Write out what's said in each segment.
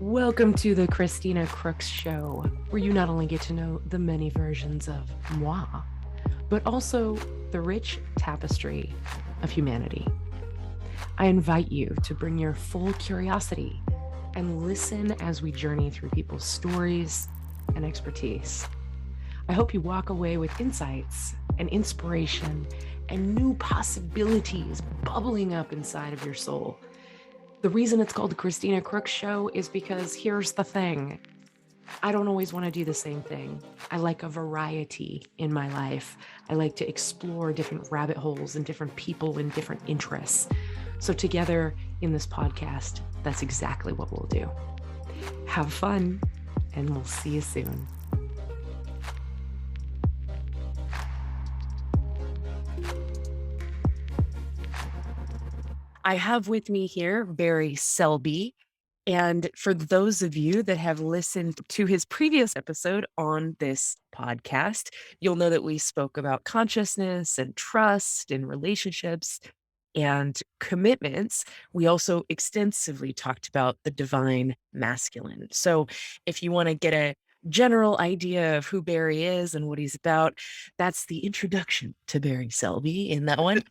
Welcome to the Christina Crooks Show, where you not only get to know the many versions of moi, but also the rich tapestry of humanity. I invite you to bring your full curiosity and listen as we journey through people's stories and expertise. I hope you walk away with insights and inspiration and new possibilities bubbling up inside of your soul. The reason it's called the Christina Crooks Show is because here's the thing. I don't always want to do the same thing. I like a variety in my life. I like to explore different rabbit holes and different people and different interests. So together in this podcast, that's exactly what we'll do. Have fun, and we'll see you soon. I have with me here Barry Selby. And for those of you that have listened to his previous episode on this podcast, you'll know that we spoke about consciousness and trust and relationships and commitments. We also extensively talked about the divine masculine. So if you want to get a general idea of who Barry is and what he's about, that's the introduction to Barry Selby in that one.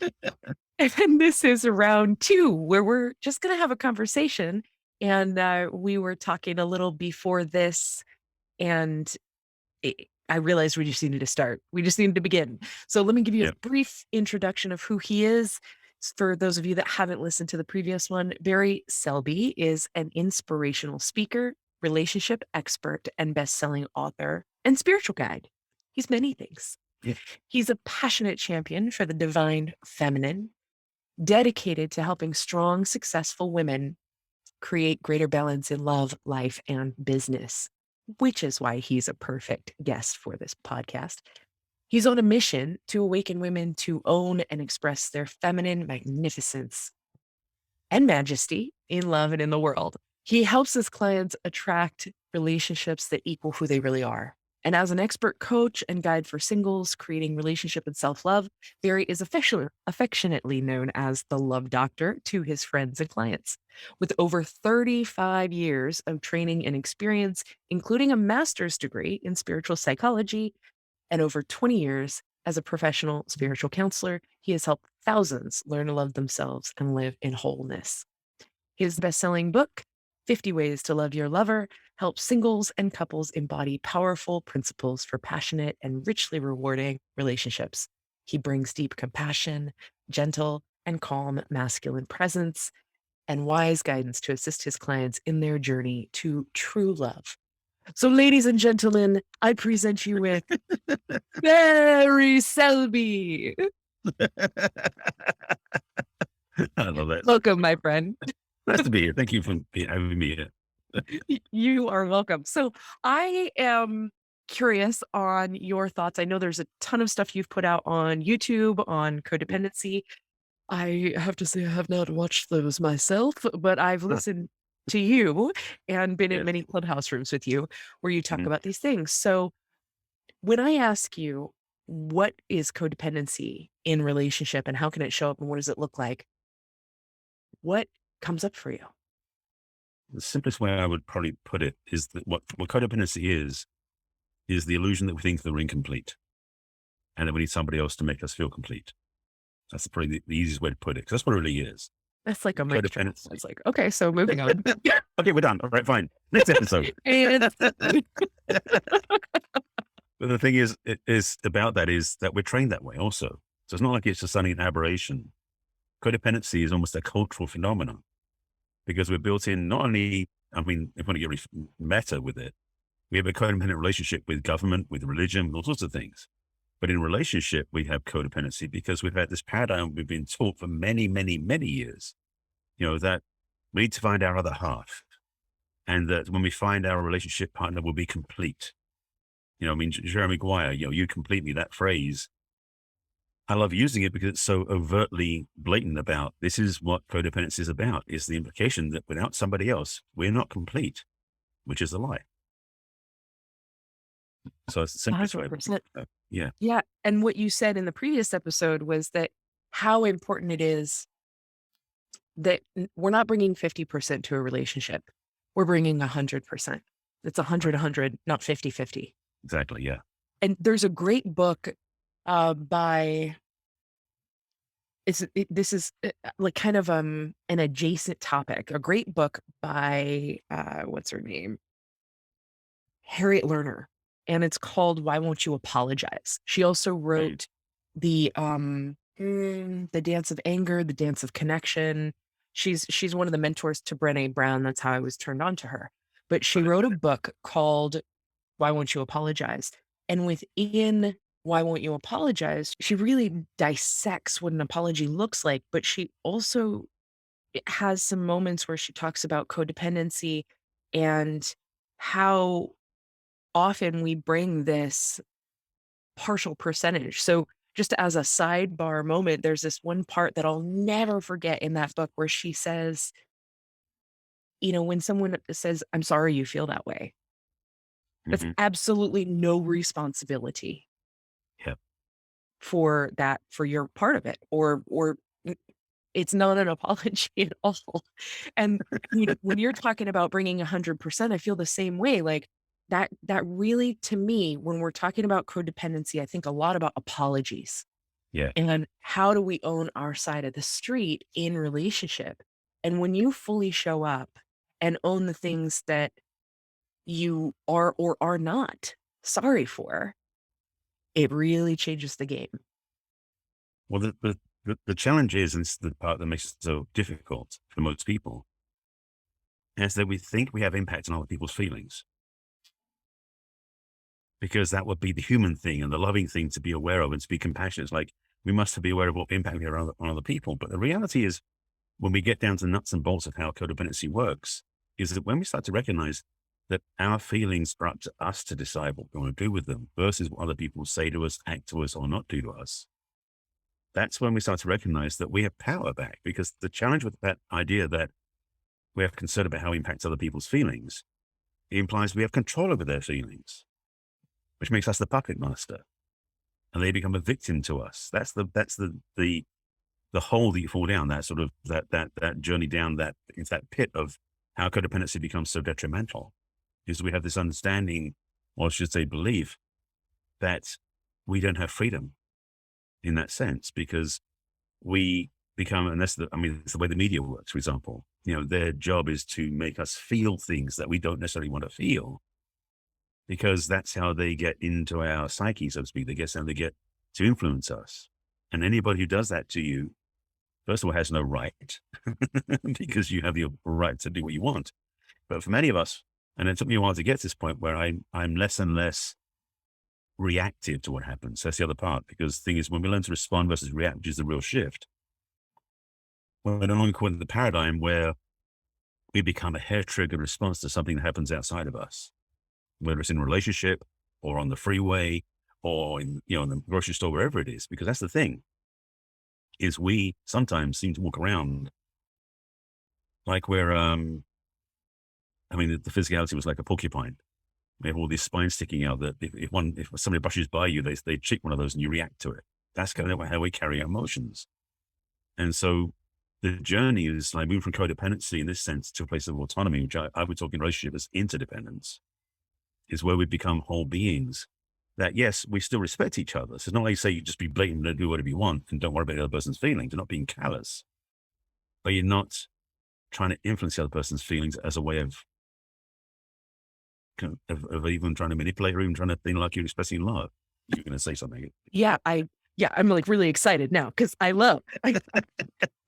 And this is round 2, where we're just going to have a conversation. And we were talking a little before this, and I realized we just needed to start. We just needed to begin. So let me give you a brief introduction of who he is. For those of you that haven't listened to the previous one, Barry Selby is an inspirational speaker, relationship expert, and best-selling author and spiritual guide. He's many things. Yeah. He's a passionate champion for the divine feminine, dedicated to helping strong, successful women create greater balance in love, life, and business, which is why he's a perfect guest for this podcast. He's on a mission to awaken women to own and express their feminine magnificence and majesty in love and in the world. He helps his clients attract relationships that equal who they really are. And as an expert coach and guide for singles creating relationship and self-love, Barry is affectionately known as the love doctor to his friends and clients. With over 35 years of training and experience, including a master's degree in spiritual psychology and over 20 years as a professional spiritual counselor, he has helped thousands learn to love themselves and live in wholeness. His best-selling book, 50 Ways to Love Your Lover, helps singles and couples embody powerful principles for passionate and richly rewarding relationships. He brings deep compassion, gentle and calm masculine presence, and wise guidance to assist his clients in their journey to true love. So, ladies and gentlemen, I present you with Barry Selby. I love it. Welcome, my friend. Nice to be here. Thank you for having me here. You are welcome. So I am curious on your thoughts. I know there's a ton of stuff you've put out on YouTube on codependency. I have to say I have not watched those myself, but I've listened to you and been in many clubhouse rooms with you where you talk about these things. So when I ask you, what is codependency in relationship and how can it show up and what does it look like? What comes up for you? The simplest way I would probably put it is that what codependency is the illusion that we think that we're incomplete and that we need somebody else to make us feel complete. That's probably the easiest way to put it, because that's what it really is. That's like a mic drop. It's like, okay, so moving on. Okay, we're done. All right, fine. Next episode. But the thing is about that is that we're trained that way also. So it's not like it's just suddenly an aberration. Codependency is almost a cultural phenomenon because we're built in not only, I mean, if we want to get meta with it, we have a codependent relationship with government, with religion, with all sorts of things. But in relationship, we have codependency because we've had this paradigm we've been taught for many, many, many years, that we need to find our other half. And that when we find our relationship partner will be complete. Jeremy Maguire, you complete me, that phrase. I love using it because it's so overtly blatant about this is what codependency is about, is the implication that without somebody else, we're not complete, which is a lie. So it's the simplest way. Yeah. Yeah. And what you said in the previous episode was that how important it is that we're not bringing 50% to a relationship. we're bringing 100%. It's Right. 100, not 50-50. Exactly. Yeah. And there's a great book by this is like kind of an adjacent topic. A great book by what's her name? Harriet Lerner, and it's called Why Won't You Apologize? She also Okay. wrote The Dance of Anger, The Dance of Connection. She's one of the mentors to Brené Brown. That's how I was turned on to her. But she Right. wrote a book called Why Won't You Apologize? And within Why Won't You Apologize, she really dissects what an apology looks like, but she also has some moments where she talks about codependency and how often we bring this partial percentage. So just as a sidebar moment, there's this one part that I'll never forget in that book where she says, when someone says, "I'm sorry you feel that way," that's Hmm. absolutely no responsibility Yeah. for that, for your part of it, or it's not an apology at all. And when you're talking about bringing 100%, I feel the same way. Like that really, to me, when we're talking about codependency, I think a lot about apologies Yeah. and how do we own our side of the street in relationship. And when you fully show up and own the things that you are or are not sorry for, it really changes the game. Well, the challenge is the part that makes it so difficult for most people, is that we think we have impact on other people's feelings because that would be the human thing and the loving thing to be aware of and to be compassionate. It's like we must be aware of what impact we have on other people. But the reality is, when we get down to the nuts and bolts of how codependency works, is that when we start to recognize that our feelings are up to us to decide what we want to do with them versus what other people say to us, act to us, or not do to us, that's when we start to recognize that we have power back. Because the challenge with that idea that we have concern about how we impact other people's feelings, it implies we have control over their feelings, which makes us the puppet master, and they become a victim to us. That's the hole that you fall down, that sort of that journey down that into that pit of how codependency becomes so detrimental, is we have this understanding, or I should say belief, that we don't have freedom in that sense because we become, and it's the way the media works, for example. Their job is to make us feel things that we don't necessarily want to feel because that's how they get into our psyche, so to speak. That's how they get to influence us. And anybody who does that to you, first of all, has no right because you have the right to do what you want. But for many of us, and it took me a while to get to this point where I'm less and less reactive to what happens. That's the other part, because the thing is, when we learn to respond versus react, which is the real shift, we're no longer caught in the paradigm where we become a hair trigger response to something that happens outside of us, whether it's in a relationship or on the freeway or in the grocery store, wherever it is. Because that's the thing, is we sometimes seem to walk around like we're, the physicality was like a porcupine. We have all these spines sticking out that if somebody brushes by you, they cheek one of those and you react to it. That's kind of how we carry our emotions. And so the journey is like moving from codependency in this sense to a place of autonomy, which I would talk in relationship as interdependence, is where we become whole beings. That yes, we still respect each other. So it's not like you say you just be blatant and do whatever you want and don't worry about the other person's feelings. You're not being callous, but you're not trying to influence the other person's feelings as a way of even trying to manipulate or even trying to think like you're expressing love. You're going to say something. Yeah, I'm like really excited now because I'm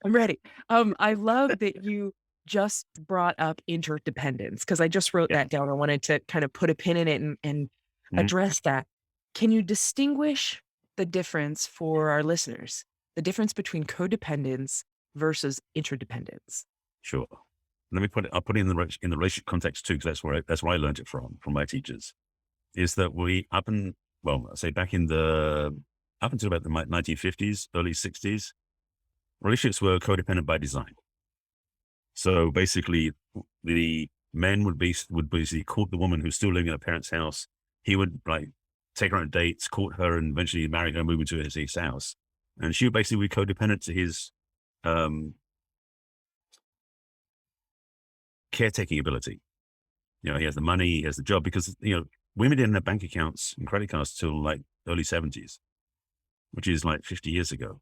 ready. I love that you just brought up interdependence because I just wrote Yeah. that down. I wanted to kind of put a pin in it and Mhm. address that. Can you distinguish the difference for our listeners? The difference between codependence versus interdependence? Sure. I'll put it in the relationship context too, because that's where I learned it from my teachers. Is that I say back in up until about the 1950s, early 60s, relationships were codependent by design. So basically, the men would basically court the woman who's still living in her parents' house. He would like take her on dates, court her, and eventually marry her, move into his house. And she would basically be codependent to his um, caretaking ability. He has the money, he has the job because, women didn't have bank accounts and credit cards till like early 70s, which is like 50 years ago.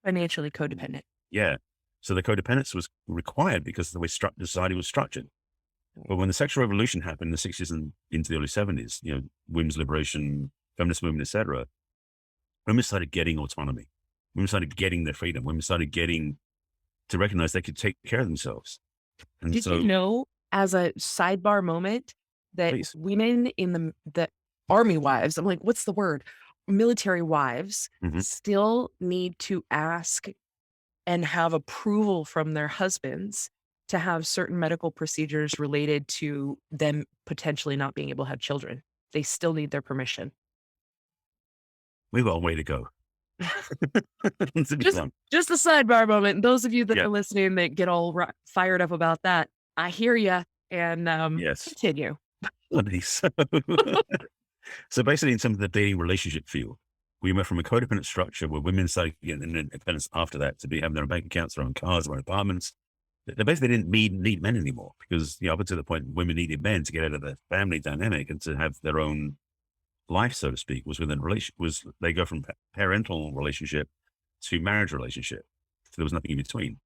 Financially codependent. Yeah. So the codependence was required because of the way society was structured. But when the sexual revolution happened in the 60s and into the early 70s, women's liberation, feminist movement, etc., women started getting autonomy. Women started getting their freedom. Women started getting to recognize they could take care of themselves. And Did you so, know, as a sidebar moment, that please. women in the army wives, I'm like, what's the word? Military wives Mhm. still need to ask and have approval from their husbands to have certain medical procedures related to them potentially not being able to have children. They still need their permission. We've got a way to go. To be Just blunt. just a sidebar moment. Those of you that Yeah. are listening that get all fired up about that, I hear you. And Yes. continue. Funny. So basically, in terms of the dating relationship field, we went from a codependent structure where women started getting independence after that to be having their own bank accounts, their own cars, their own apartments. They basically didn't need men anymore because, up until the point women needed men to get out of the family dynamic and to have their own life, so to speak, was within relation. Was they go from parental relationship to marriage relationship. So there was nothing in between.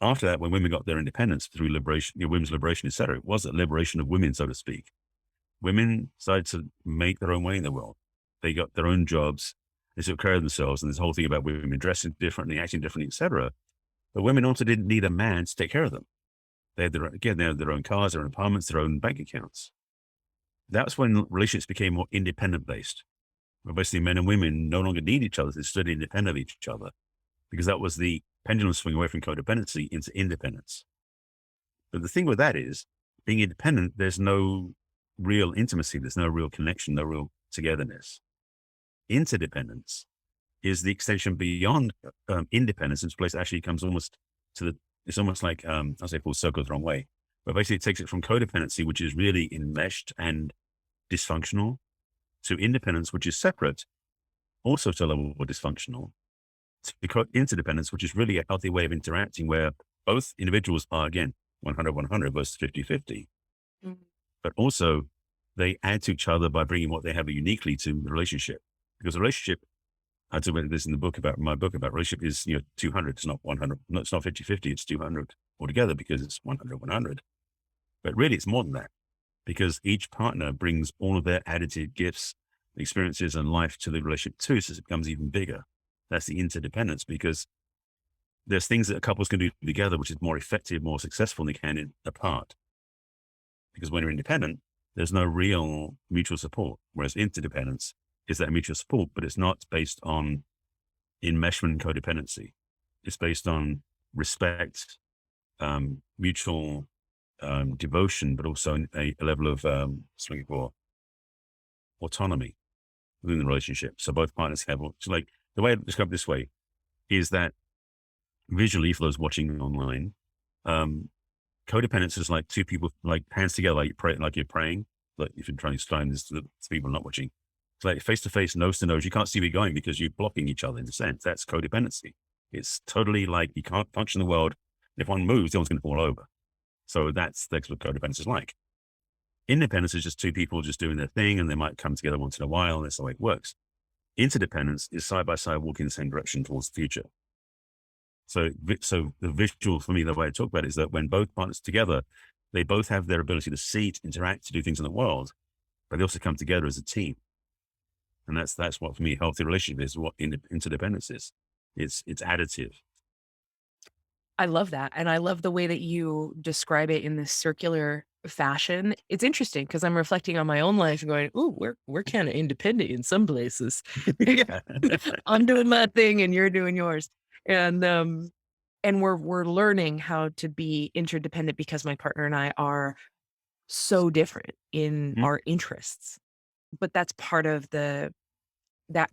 After that, when women got their independence through liberation, women's liberation, etc., it was a liberation of women, so to speak. Women started to make their own way in the world. They got their own jobs. They took care of themselves. And this whole thing about women dressing differently, acting differently, etc. But women also didn't need a man to take care of them. They had they had their own cars, their own apartments, their own bank accounts. That's when relationships became more independent based, where basically men and women no longer need each other. They stood independent of each other because that was the pendulum swing away from codependency into independence. But the thing with that is, being independent, there's no real intimacy, there's no real connection, no real togetherness. Interdependence is the extension beyond independence, in place actually comes almost to it's almost like, I'll say full circle the wrong way, but basically it takes it from codependency, which is really enmeshed and dysfunctional, to independence, which is separate, also to a level of dysfunctional, to interdependence, which is really a healthy way of interacting where both individuals are, again, 100-100 versus 50-50, Mm. but also they add to each other by bringing what they have uniquely to the relationship. Because a relationship, I talk about this in my book about relationship is, 200. It's not 100. No, it's not 50-50. It's 200 altogether because it's 100-100. But really it's more than that because each partner brings all of their additive gifts, experiences and life to the relationship too. So it becomes even bigger. That's the interdependence because there's things that couples can do together, which is more effective, more successful than they can apart. Because when you're independent, there's no real mutual support. Whereas interdependence is that mutual support, but it's not based on enmeshment and codependency. It's based on respect, mutual devotion, but also a level of something for autonomy within the relationship. So both partners have, so like the way I describe it this way is that visually, for those watching online, codependence is like two people, like hands together, like you're praying. Like if you're trying to explain this to people not watching, it's like face to face, nose to nose. You can't see where you're going because you're blocking each other in a sense. That's codependency. It's totally like you can't function in the world. If one moves, the other's going to fall over. So that's what codependence is like. Independence is just two people just doing their thing and they might come together once in a while. And that's the way it works. Interdependence is side by side walking in the same direction towards the future. So the visual for me, the way I talk about it is that when both partners together, they both have their ability to see, to interact, to do things in the world, but they also come together as a team. And that's what for me, a healthy relationship is, what interdependence is. It's additive. I love that, and I love the way that you describe it in this circular fashion. It's interesting because 'cause I'm reflecting on my own life and going, "Ooh, we're kinda independent in some places." Yeah. I'm doing my thing and you're doing yours. And we're learning how to be interdependent because my partner and I are so different in Mhm. our interests. But that's part of that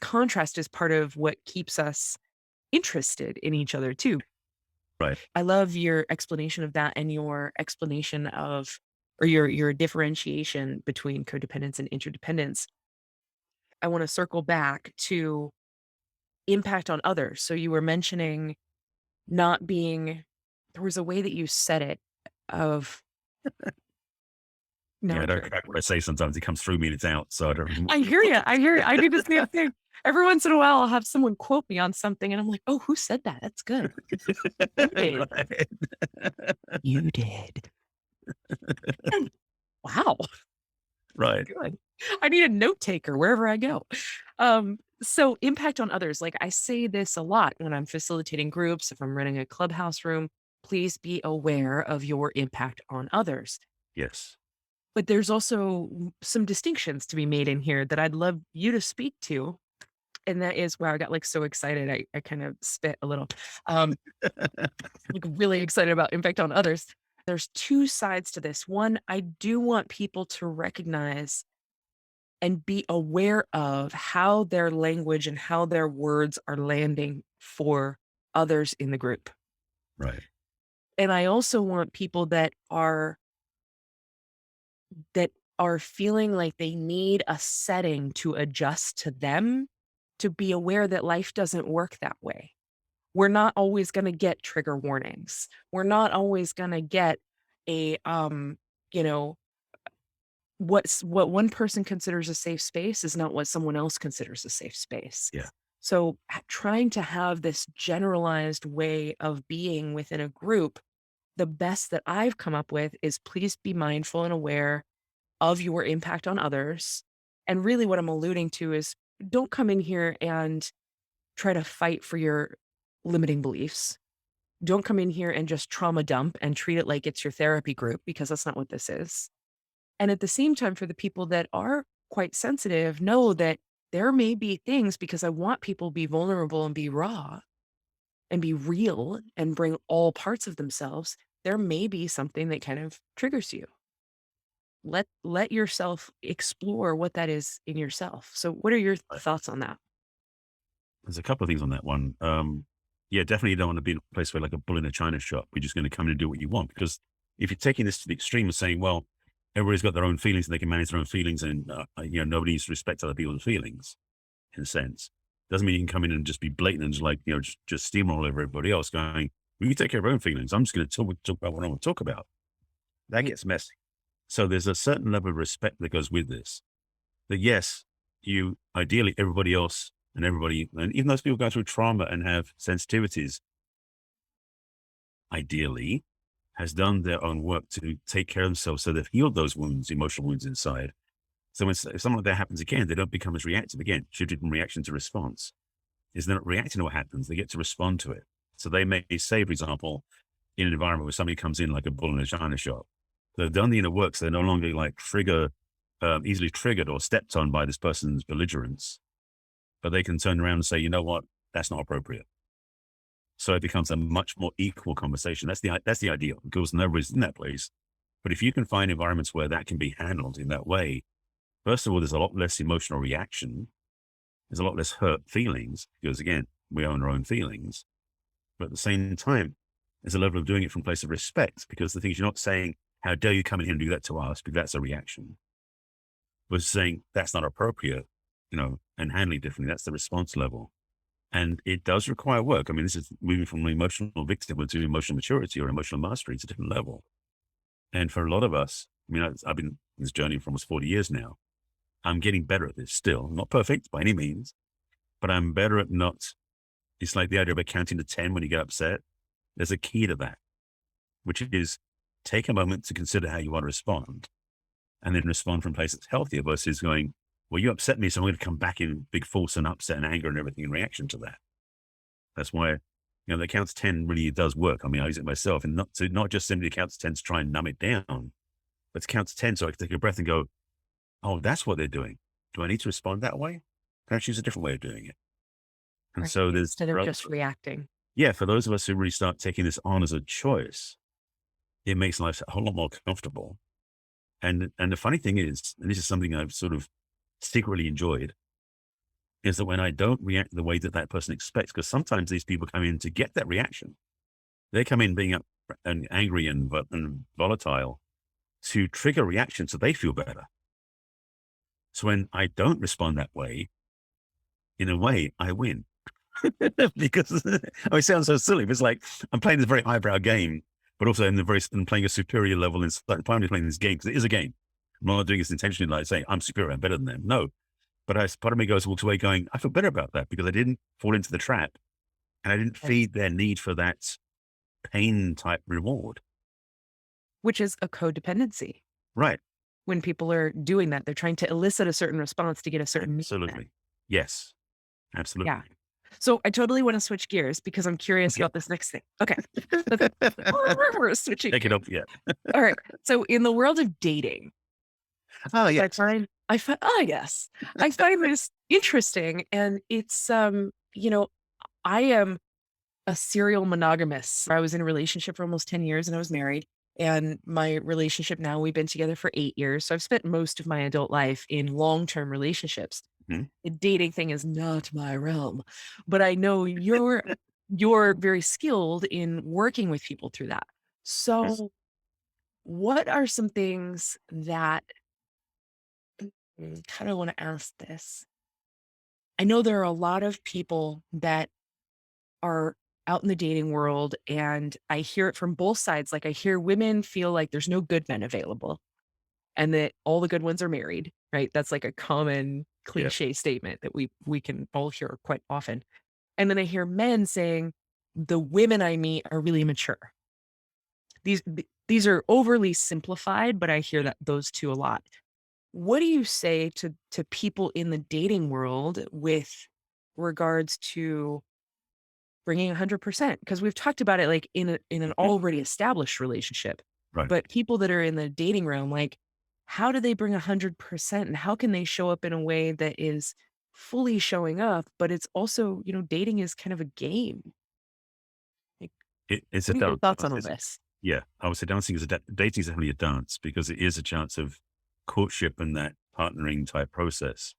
contrast is part of what keeps us interested in each other too. Right. I love your explanation of that and your explanation of or your differentiation between codependence and interdependence. I want to circle back to impact on others. So you were mentioning not being there was a way that you said it of Yeah, I Not don't very crack what I cool. say sometimes. It comes through me and it's out. So I don't. I hear you. I hear you. I do the same thing. Every once in a while, I'll have someone quote me on something, and I'm like, "Oh, who said that? That's good. You did. Right. You did. Wow, Right. good. I need a note taker wherever I go." So impact on others. Like I say this a lot when I'm facilitating groups. If I'm running a clubhouse room, please be aware of your impact on others. Yes. But there's also some distinctions to be made in here that I'd love you to speak to. And that is wow, I got like so excited. I kind of spit a little. Um, like really excited about impact on others. There's two sides to this. One, I do want people to recognize and be aware of how their language and how their words are landing for others in the group. Right. And I also want people that are feeling like they need a setting to adjust to them to be aware that life doesn't work that way. We're not always going to get trigger warnings. We're not always going to get a you know, what one person considers a safe space is not what someone else considers a safe space. Yeah. So trying to have this generalized way of being within a group, the best that I've come up with is please be mindful and aware of your impact on others. And really what I'm alluding to is don't come in here and try to fight for your limiting beliefs. Don't come in here and just trauma dump and treat it like it's your therapy group because that's not what this is. And at the same time, for the people that are quite sensitive, know that there may be things because I want people to be vulnerable and be raw and be real and bring all parts of themselves. There may be something that kind of triggers you. Let yourself explore what that is in yourself. So what are your Right. thoughts on that? There's a couple of things on that one. Yeah, definitely you don't want to be in a place where like a bull in a china shop. You're just going to come in and do what you want. Because if you're taking this to the extreme of saying, well, everybody's got their own feelings and they can manage their own feelings and, nobody needs to respect other people's feelings in a sense. Doesn't mean you can come in and just be blatant and just like, just steamroll over everybody else going, well, you take care of your own feelings. I'm just going to talk about what I want to talk about. That Right. gets messy. So there's a certain level of respect that goes with this. That yes, you ideally everybody else and everybody, and even those people go through trauma and have sensitivities, ideally has done their own work to take care of themselves. So they've healed those wounds, emotional wounds inside. So when if something like that happens again, they don't become as reactive again, shifted from reaction to response. Is they're not reacting to what happens, they get to respond to it. So they may say, for example, in an environment where somebody comes in like a bull in a china shop, they've done the inner work, so they're no longer like easily triggered or stepped on by this person's belligerence, but they can turn around and say, you know what, that's not appropriate. So it becomes a much more equal conversation. That's the ideal because nobody's in that place. But if you can find environments where that can be handled in that way, first of all, there's a lot less emotional reaction. There's a lot less hurt feelings because again, we own our own feelings. But at the same time, there's a level of doing it from a place of respect because the thing is you're not saying, how dare you come in here and do that to us? Because that's a reaction. But saying that's not appropriate, and handling differently, that's the response level. And it does require work. I mean, this is moving from emotional victim to emotional maturity or emotional mastery. It's a different level. And for a lot of us, I mean, I've been on this journey for almost 40 years now. I'm getting better at this still. Not perfect by any means, but I'm better at not. It's like the idea of counting to 10 when you get upset. There's a key to that, which is take a moment to consider how you want to respond and then respond from a place that's healthier versus going, well, you upset me, so I'm going to come back in big force and upset and anger and everything in reaction to that. That's why, the count to 10 really does work. I mean, I use it myself and not just simply count to 10 to try and numb it down, but to count to 10 so I can take a breath and go, oh, that's what they're doing. Do I need to respond that way? Can I choose a different way of doing it? And Right. so Instead of just reacting. for those of us who really start taking this on as a choice, it makes life a whole lot more comfortable. And the funny thing is, and this is something I've sort of secretly enjoyed, is that when I don't react the way that that person expects, because sometimes these people come in to get that reaction. They come in being up and angry and volatile to trigger reaction so they feel better. So when I don't respond that way, in a way, I win. Because it sounds so silly, but it's like I'm playing this very highbrow game, but also I'm playing a superior level inside. I'm playing this game because it is a game. I'm not doing this intentionally, like saying I'm superior, I'm better than them. No. But part of me walks away going, I feel better about that because I didn't fall into the trap and I didn't Yes. feed their need for that pain type reward. Which is a codependency. Right. When people are doing that, they're trying to elicit a certain response to get a certain need met. Absolutely. Yes. Yeah. Absolutely. So I totally want to switch gears because I'm curious Okay. about this next thing. Okay. Let's we're switching Take it gears. up. Yeah. All right. So in the world of dating, Oh, I yes. find I find yes. I find this interesting and it's I am a serial monogamous. I was in a relationship for almost 10 years and I was married. And my relationship now, we've been together for 8 years. So I've spent most of my adult life in long-term relationships. Mhm. The dating thing is not my realm, but I know you're very skilled in working with people through that. Mhm. So what are some things that kind of want to ask this? I know there are a lot of people that are out in the dating world, and I hear it from both sides. Like, I hear women feel like there's no good men available and that all the good ones are married, right? That's like a common Yeah. cliche statement that we can all hear quite often. And then I hear men saying, "The women I meet are really immature." These are overly simplified, but I hear that those 2 a lot. What do you say to people in the dating world with regards to bringing 100%? Because we've talked about it, like, in an Mhm. already established relationship, Right. but people that are in the dating realm, like, how do they bring 100% and how can they show up in a way that is fully showing up, but it's also, dating is kind of a game. Like, It's a what are your dance. thoughts on all this? Yeah. I would say dancing is dating is definitely a dance because it is a chance of courtship and that partnering type process.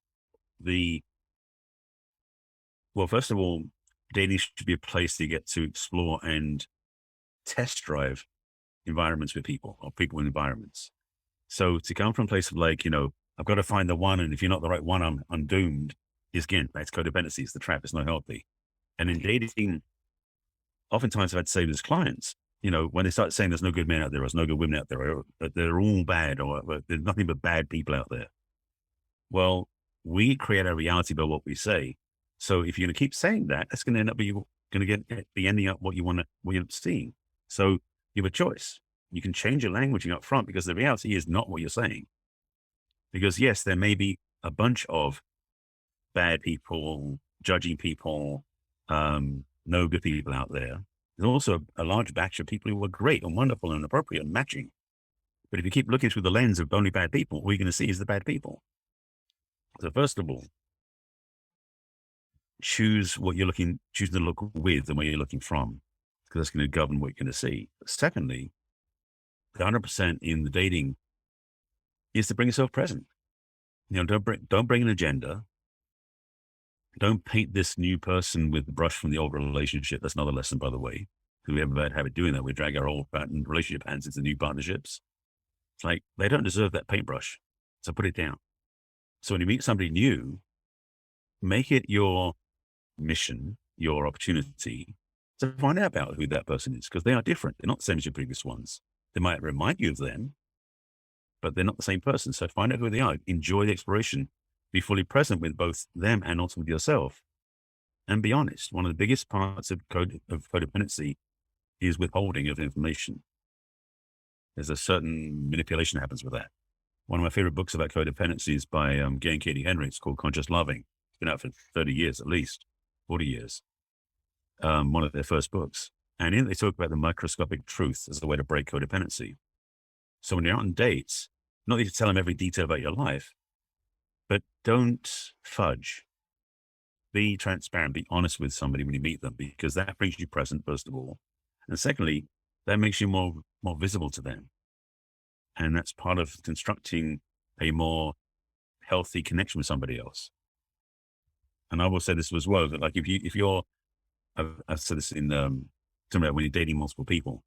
The, well, first of all, dating should be a place that you get to explore and test drive environments with people or people in environments. So to come from a place of like, I've got to find the one, and if you're not the right one, I'm doomed. Is again, that's codependency. It's the trap. It's not healthy. And in dating, oftentimes I've had to say to this clients, when they start saying there's no good men out there, or there's no good women out there, or that they're all bad, or there's nothing but bad people out there. Well, we create our reality by what we say. So if you're going to keep saying that, that's going to end up be ending up what you're seeing. So you have a choice. You can change your languaging up front because the reality is not what you're saying. Because yes, there may be a bunch of bad people, judging people, no good people out there. There's also a large batch of people who are great and wonderful and appropriate and matching. But if you keep looking through the lens of only bad people, all you're going to see is the bad people. So first of all, choose to look with and where you're looking from, because that's going to govern what you're going to see. Secondly, the 100% in the dating is to bring yourself present. Don't bring an agenda. Don't paint this new person with the brush from the old relationship. That's another lesson, by the way. We have a bad habit doing that. We drag our old relationship hands into new partnerships. It's like they don't deserve that paintbrush. So put it down. So when you meet somebody new, make it your mission, your opportunity to find out about who that person is, because they are different. They're not the same as your previous ones. They might remind you of them, but they're not the same person. So find out who they are. Enjoy the exploration. Be fully present with both them and also with yourself. And be honest. One of the biggest parts of codependency is withholding of information. There's a certain manipulation that happens with that. One of my favorite books about codependency is by Gay and Katie Hendricks called Conscious Loving. It's been out for 30 years, at least 40 years. One of their first books. And in it, they talk about the microscopic truth as a way to break codependency. So when you're out on dates, not that you tell them every detail about your life, but don't fudge. Be transparent, be honest with somebody when you meet them, because that brings you present, first of all. And secondly, that makes you more visible to them. And that's part of constructing a more healthy connection with somebody else. And I will say this as well, that like if you're, I've said this in talking about when you're dating multiple people,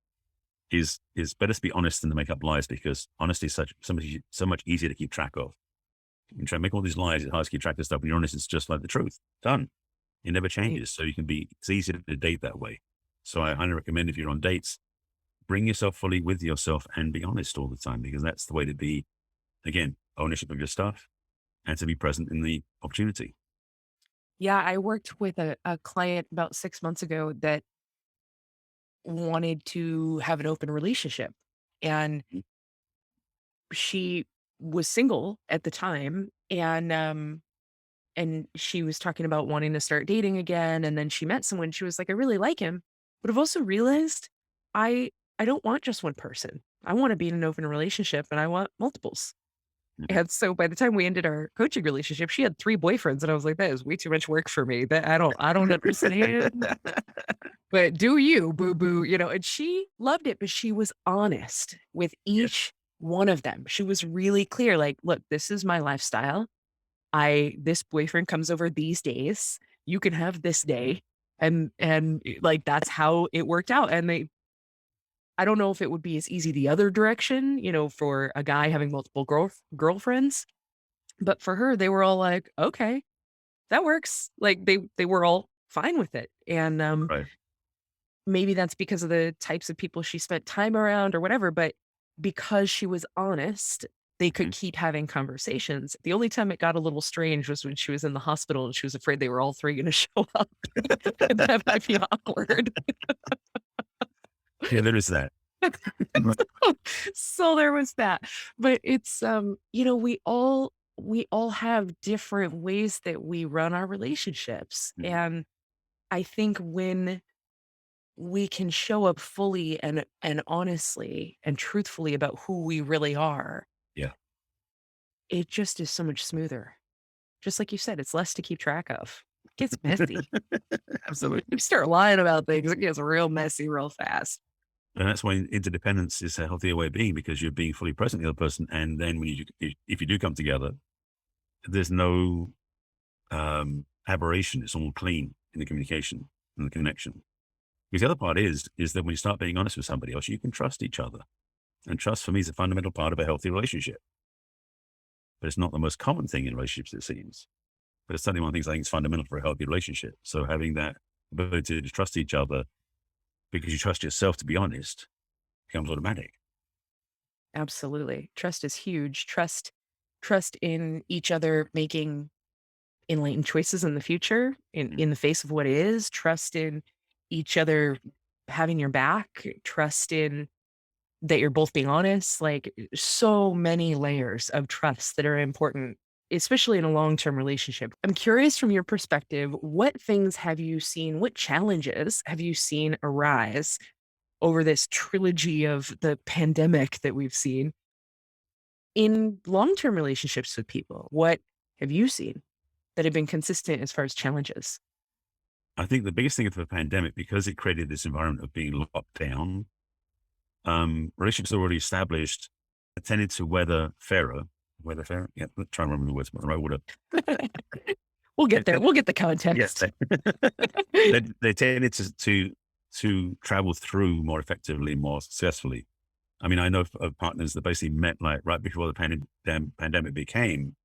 is better to be honest than to make up lies, because honesty is so much easier to keep track of. You can try and make all these lies, it's hard to keep track of stuff. When you're honest, it's just like the truth. Done. It never Right. changes. So it's easier to date that way. So I highly recommend, if you're on dates, bring yourself fully with yourself and be honest all the time, because that's the way to be again, ownership of your stuff and to be present in the opportunity. Yeah, I worked with a client about 6 months ago that wanted to have an open relationship, and Mhm. she was single at the time, and she was talking about wanting to start dating again, and then she met someone, she was like, "I really like him, but I've also realized I I don't want just one person. I wanna be in an open relationship, and I want multiples." Mhm. And so by the time we ended our coaching relationship, she had 3 boyfriends, and I was like, "That is way too much work for me. That I don't understand, but do you, boo boo," and she loved it, but she was honest with Yeah. each one of them. She was really clear, like, "Look, this is my lifestyle. I this boyfriend comes over these days. You can have this day." Like, that's how it worked out, and I don't know if it would be as easy the other direction, for a guy having multiple girlfriends, but for her, they were all like, "Okay, that works." Like, they were all fine with it, and, Right. maybe that's because of the types of people she spent time around or whatever, but because she was honest, they could Mhm. keep having conversations. The only time it got a little strange was when she was in the hospital and she was afraid they were all 3 gonna show up, and that might be awkward. Yeah, there is that. So there was that. But it's, we all have different ways that we run our relationships, Mhm. and I think when we can show up fully and honestly and truthfully about who we really are, Yeah. it just is so much smoother. Just like you said, it's less to keep track of. It gets messy. Absolutely. You start lying about things, it gets real messy real fast. And that's why interdependence is a healthier way of being, because you're being fully present with the other person. And then when if you do come together, there's no aberration. It's all clean in the communication and the connection. Because the other part is that when you start being honest with somebody else, you can trust each other. And trust for me is a fundamental part of a healthy relationship. But it's not the most common thing in relationships, it seems. But it's certainly one of the things I think is fundamental for a healthy relationship. So having that ability to trust each other because you trust yourself to be honest becomes automatic. Absolutely. Trust is huge. Trust in each other making enlightened choices in the future, Mm. in the face of what is, trust in each other having your back, trust in that you're both being honest, like, so many layers of trust that are important, especially in a long-term relationship. I'm curious from your perspective, what things have you seen, what challenges have you seen arise over this trilogy of the pandemic that we've seen in long-term relationships with people? What have you seen that have been consistent as far as challenges? I think the biggest thing of the pandemic, because it created this environment of being locked down, relationships already established tended to weather fairer. Yeah, I'm trying to remember the words, but the right order. We'll They get there. tend- We'll get the Yes, context. they tended to travel through more effectively, more successfully. I mean, I know of partners that basically met like right before the pandemic began,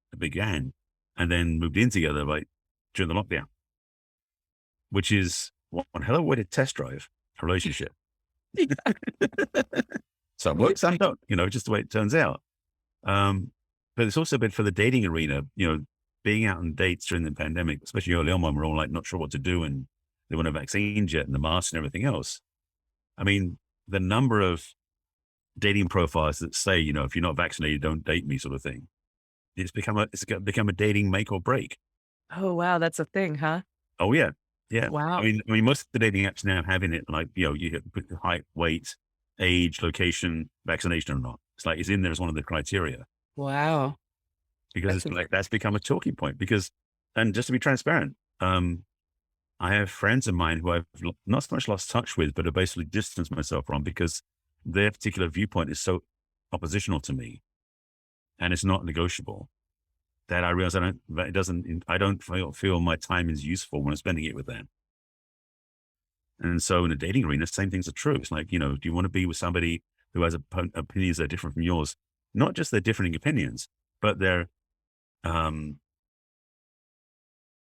and then moved in together like during the lockdown, which is one hell of a way to test drive a relationship. Some work, some don't, just the way it turns out. Um, but it's also been for the dating arena, being out on dates during the pandemic, especially early on when we're all like not sure what to do and there were no vaccines yet and the masks and everything else. I mean, the number of dating profiles that say, if you're not vaccinated, don't date me sort of thing. It's become a dating make or break. Oh, wow, that's a thing, huh? Oh yeah. Yeah. I Wow. mean, I mean, most of the dating apps now having it like, you put the height, weight, age, location, vaccination or not. It's like, it's in there as one of the criteria Wow. because That's it's like, interesting. that's become a talking point and just to be transparent, I have friends of mine who I've not so much lost touch with, but have basically distanced myself from because their particular viewpoint is so oppositional to me and it's not negotiable that I realize I don't feel my time is useful when I'm spending it with them. And so in a dating arena, same things are true. It's like, do you want to be with somebody who has opinions that are different from yours? Not just their differing opinions, but their um,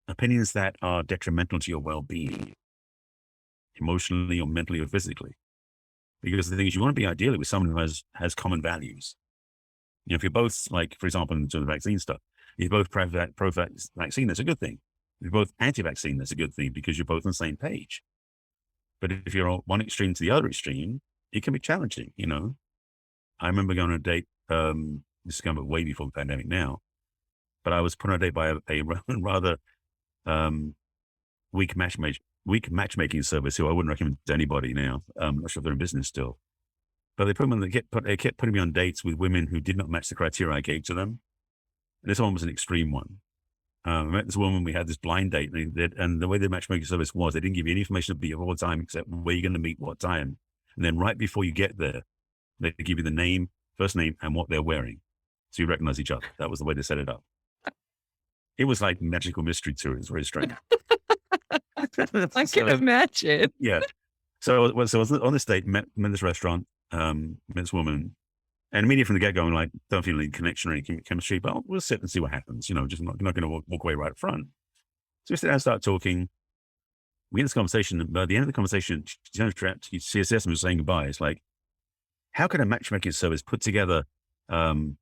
opinions that are detrimental to your well-being, emotionally or mentally or physically. Because the thing is, you want to be ideally with someone who has common values. If you're both, like, for example, in terms of vaccine stuff, if you're both pro-vaccine, that's a good thing. If you're both anti-vaccine, that's a good thing because you're both on the same page. But if you're on one extreme to the other extreme, it can be challenging, I remember going on a date, this is going way before the pandemic now, but I was put on a date by a rather weak matchmaking service who I wouldn't recommend to anybody now. I'm not sure if they're in business still. But they kept putting me on dates with women who did not match the criteria I gave to them. And this one was an extreme one. I met this woman, we had this blind date, and the way the matchmaking service was, they didn't give you any information of all the time except where you're going to meet, what time. And then right before you get there, they give you the name, first name, and what they're wearing. So you recognize each other. That was the way they set it up. It was like magical mystery tour. It was very strange. I can imagine. Yeah. So I was on this date, met this restaurant, met this woman, and immediately from the get-go, I'm like, don't feel any connection or any chemistry, but we'll sit and see what happens. Just not going to walk away right up front. So we sit down and start talking. We get this conversation, but at the end of the conversation, she turns around, she sees us and was saying goodbye. It's like, how can a matchmaking service put together, the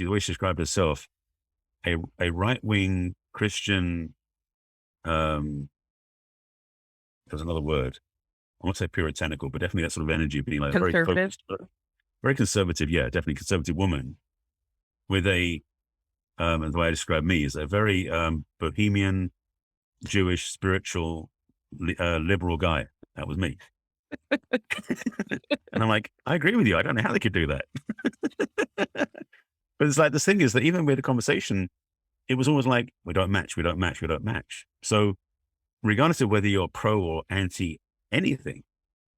way she described herself, a right-wing Christian, there's another word. I won't say puritanical, but definitely that sort of energy of being like Conservative. very focused, very conservative. Yeah, definitely conservative woman with and the way I describe me is a very bohemian, Jewish, spiritual, liberal guy. That was me. And I'm like, I agree with you. I don't know how they could do that. But it's like, the thing is that even with the conversation, it was always like, we don't match. So regardless of whether you're pro or anti anything,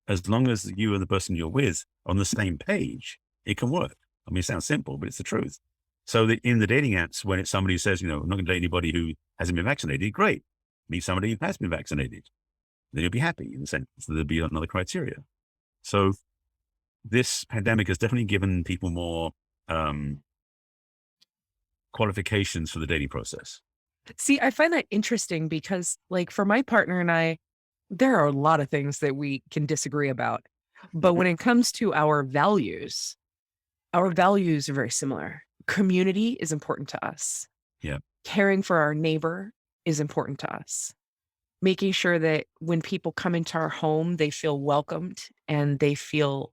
as long as you and the person you're with are on the same page, it can work. I mean, it sounds simple, but it's the truth. So in the dating apps, when it's somebody who says, I'm not going to date anybody who hasn't been vaccinated, great. Meet somebody who has been vaccinated. Then you'll be happy in the sense that there'll be another criteria. So this pandemic has definitely given people more qualifications for the dating process. See, I find that interesting because, like, for my partner and I, there are a lot of things that we can disagree about. But when it comes to our values are very similar. Community is important to us. Yeah. Caring for our neighbor is important to us. Making sure that when people come into our home, they feel welcomed and they feel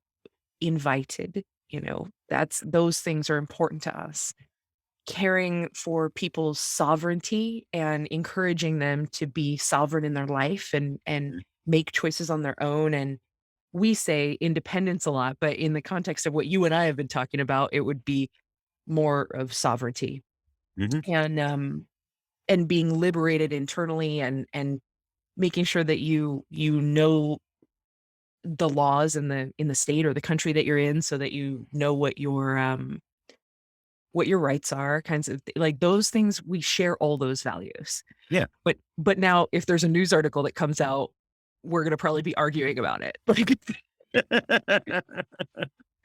invited. Those things are important to us. Caring for people's sovereignty and encouraging them to be sovereign in their life and make choices on their own. And we say independence a lot, but in the context of what you and I have been talking about, it would be more of sovereignty and being liberated internally and making sure that you know the laws in the state or the country that you're in, so that you know what your rights are, kinds of like those things. We share all those values. Yeah. But now if there's a news article that comes out, we're going to probably be arguing about it.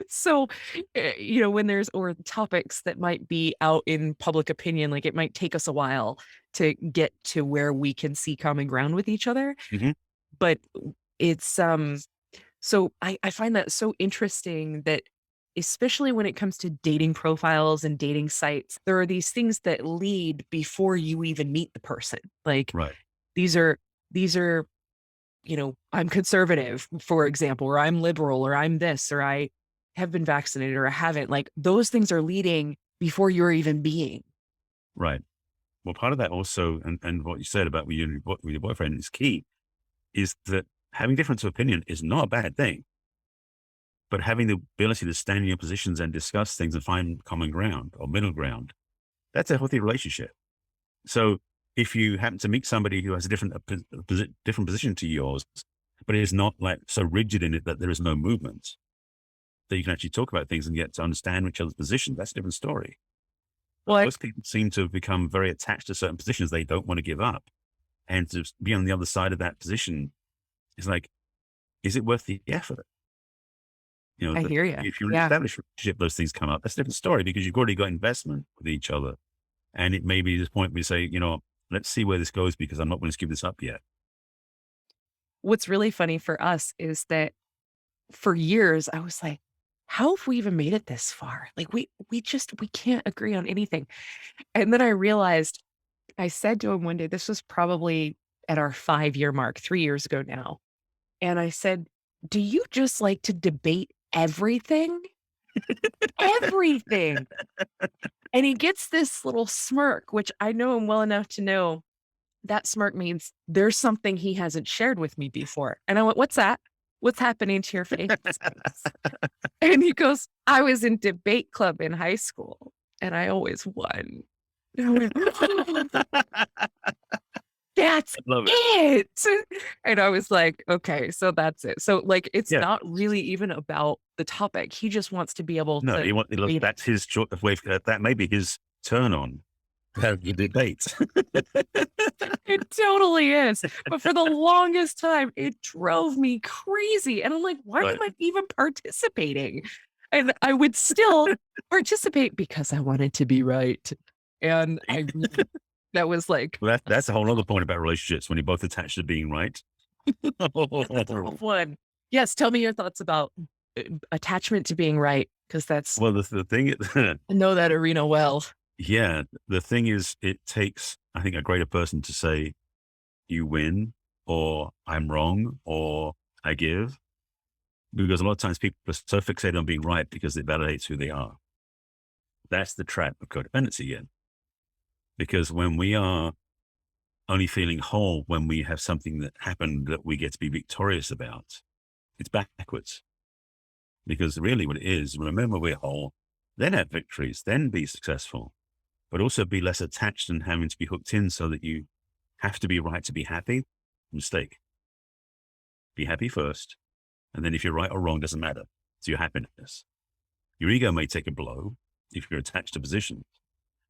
So, when there's or topics that might be out in public opinion, like it might take us a while to get to where we can see common ground with each other. But it's so I find that so interesting that, especially when it comes to dating profiles and dating sites, there are these things that lead before you even meet the person. Like, Right. these are, I'm conservative, for example, or I'm liberal, or I'm this, or I have been vaccinated, or I haven't. Like, those things are leading before you're even being. Right. Well, part of that also, and what you said about with your boyfriend is key, is that having difference of opinion is not a bad thing. But having the ability to stand in your positions and discuss things and find common ground or middle ground, that's a healthy relationship. So if you happen to meet somebody who has a different position to yours, but it is not like so rigid in it that there is no movement, that you can actually talk about things and get to understand each other's position, that's a different story. Well, most people seem to have become very attached to certain positions they don't want to give up. And to be on the other side of that position is like, is it worth the effort? I hear you. If you're in an established relationship, those things come up. That's a different story because you've already got investment with each other. And it may be this point where you say, let's see where this goes because I'm not going to give this up yet. What's really funny for us is that for years I was like, how have we even made it this far? Like we can't agree on anything. And then I realized I said to him one day, this was probably at our 5-year mark, 3 years ago now. And I said, "Do you just like to debate everything? Everything." And he gets this little smirk, which I know him well enough to know that smirk means there's something he hasn't shared with me before. And I went, "What's that? What's happening to your face?" And he goes, "I was in debate club in high school and I always won." And I went, "That's I love it. it." And I was like, "Okay, so that's it." So, like, it's Yeah. not really even about the topic. He just wants to be able No, to look, debate that's his way. That may be his turn on to have the debate. it. It totally is. But for the longest time, it drove me crazy. And I'm like, "Why Right. am I even participating?" And I would still participate because I wanted to be right. And I really that was like Well, that's a whole other point about relationships when you're both attached to being right. that's a tough one. Yes, tell me your thoughts about, attachment to being right, because that's Well, the thing, I know that arena well. yeah, the thing is, it takes, I think, a greater person to say, you win, or I'm wrong, or I give. Because a lot of times people are so fixated on being right because it validates who they are. That's the trap of codependency again. Because when we are only feeling whole when we have something that happened that we get to be victorious about, it's backwards. Because really what it is, remember we're whole, then have victories, then be successful, but also be less attached and having to be hooked in so that you have to be right to be happy. Mistake. Be happy first. And then if you're right or wrong, doesn't matter. It's your happiness. Your ego may take a blow if you're attached to positions,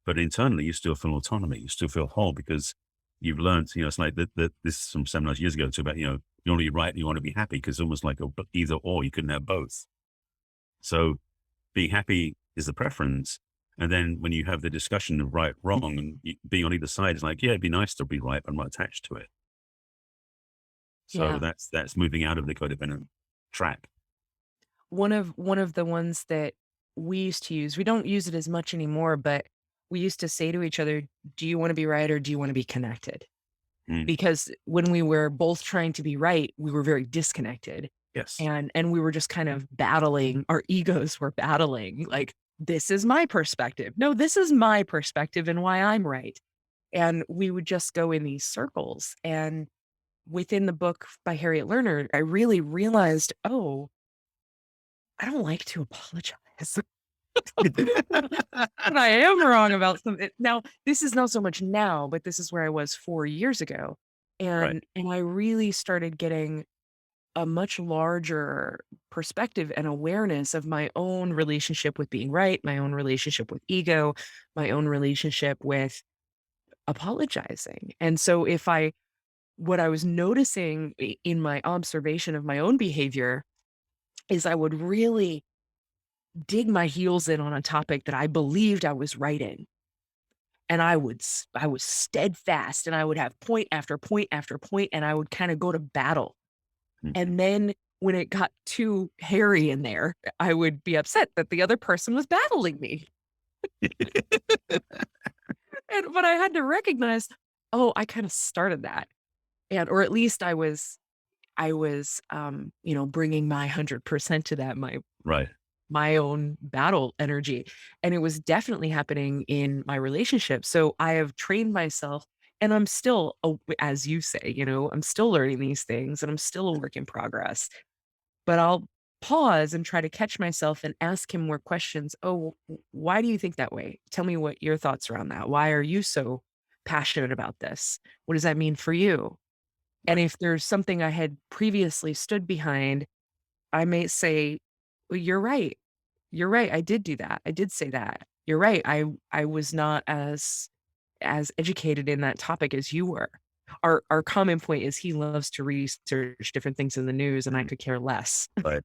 but internally you still feel autonomy. You still feel whole because you've learned, it's like this is some seminars years ago too about, you want to be right and you want to be happy because it's almost like a either or, you couldn't have both. So being happy is the preference. And then when you have the discussion of right, wrong, and being on either side, it's like, yeah, it'd be nice to be right, but I'm not attached to it. So Yeah. that's moving out of the codependent trap. One of the ones that we used to use, we don't use it as much anymore, but we used to say to each other, "Do you wanna be right or do you wanna be connected?" Mm, Because when we were both trying to be right, we were very disconnected, yes. and we were just kind of battling, our egos were battling, like, "This is my perspective. No, this is my perspective and why I'm right." And we would just go in these circles, and within the book by Harriet Lerner, I really realized, "Oh, I don't like to apologize." When I am wrong about something now, this is not so much now, but this is where I was 4 years ago, Right. and I really started getting a much larger perspective and awareness of my own relationship with being right, my own relationship with ego, my own relationship with apologizing, and so if I what I was noticing in my observation of my own behavior is I would really dig my heels in on a topic that I believed I was right in. And I was steadfast and I would have point after point after point and I would kind of go to battle. Mhm. And then when it got too hairy in there, I would be upset that the other person was battling me. And but I had to recognize, oh, I kind of started that. And or at least I was bringing my 100% to that, Right. my own battle energy, and it was definitely happening in my relationship, so I have trained myself, and I'm still a as you say, I'm still learning these things, and I'm still a work in progress, but I'll pause and try to catch myself and ask him more questions. "Oh, why do you think that way? Tell me what your thoughts around that. Why are you so passionate about this? What does that mean for you?" And Right. if there's something I had previously stood behind, I may say, "Well, you're right. You're right. I did do that. I did say that. You're right. I was not as educated in that topic as you were." Our common point is he loves to research different things in the news, and I Mhm. could care less. Right.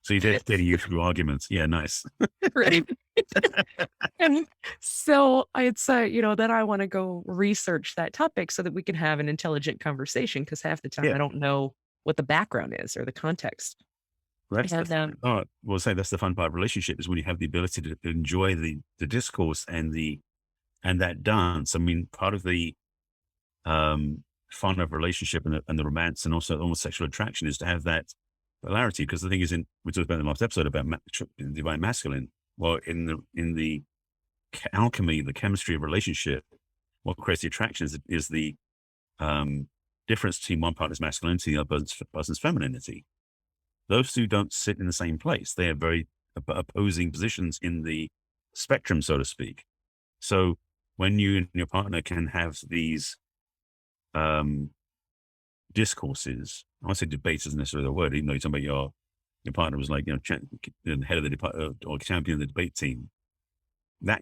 So you did steady you through arguments. Yeah, nice. Right. And so I'd say, then I wanna go research that topic so that we can have an intelligent conversation. Because half the time Yeah. I don't know what the background is or the context. That's the And fun part. We'll say that's the fun part of relationship is when you have the ability to enjoy the discourse and that dance. I mean, part of the um, fun of relationship and the romance and also almost sexual attraction is to have that polarity. Because the thing is, we talked about in the last episode about divine masculine. Well, in the alchemy, the chemistry of relationship, what creates the attraction is the um, difference between one partner's masculinity and the other person's femininity. Those two don't sit in the same place. They have very opposing positions in the spectrum, so to speak. So when you and your partner can have these um, discourses, I want to say debates isn't necessarily the word, even though you're talking about your partner was like, head of the or champion of the debate team. That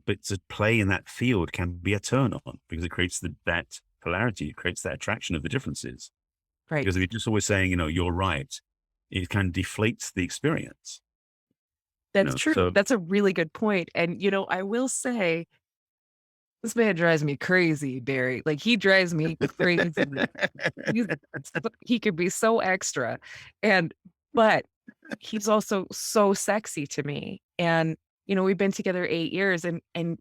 bit to play in that field can be a turn on because it creates that polarity, it creates that attraction of the differences. right. Because if you're just always saying, you're right, it kind of deflates the experience. That's true. So That's a really good point. And, I will say, this man drives me crazy, Barry. Like, he drives me crazy. He's, he could be so extra. But he's also so sexy to me. And, we've been together 8 years and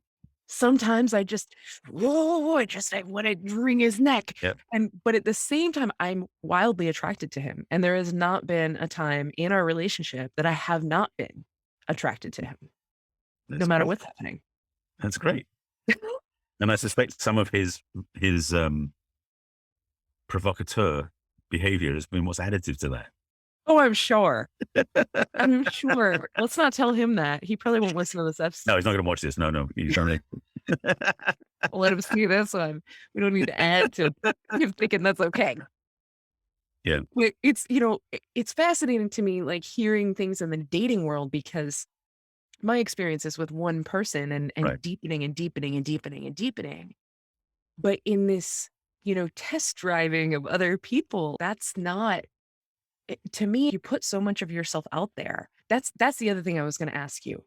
sometimes I just, whoa, I want to wring his neck. Yep, But at the same time, I'm wildly attracted to him. And there has not been a time in our relationship that I have not been attracted to him, no that's matter great. what's happening. That's great. And I suspect some of his provocateur behavior has been what's additive to that. Oh, I'm sure. I'm sure. Let's not tell him that. He probably won't listen to this episode. No, he's not going to watch this. No, he's trying to. Let him see this one. We don't need to add to him thinking that's okay. Yeah, It's fascinating to me, like hearing things in the dating world because my experience is with one person and right. deepening and deepening and deepening and deepening. But in this, test driving of other people, that's not to me, you put so much of yourself out there. That's the other thing I was going to ask you.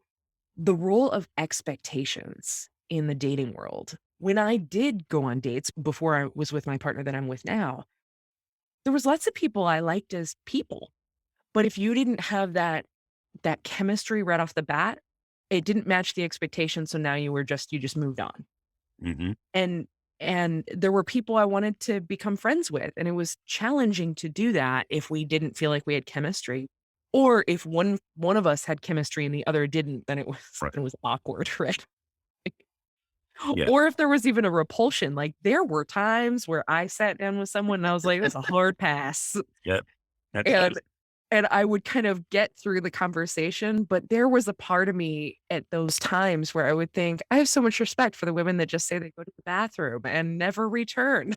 The role of expectations in the dating world. When I did go on dates before I was with my partner that I'm with now, there was lots of people I liked as people. But if you didn't have that chemistry right off the bat, it didn't match the expectations. So now you just moved on. Hmm. And there were people I wanted to become friends with, and it was challenging to do that if we didn't feel like we had chemistry. Or if one of us had chemistry and the other didn't, then it was Right. it was awkward, right? Yeah. Or if there was even a repulsion, like there were times where I sat down with someone and I was like, "It's a hard pass." Yep. And Absolutely. I would kind of get through the conversation, but there was a part of me at those times where I would think, I have so much respect for the women that just say they go to the bathroom and never return.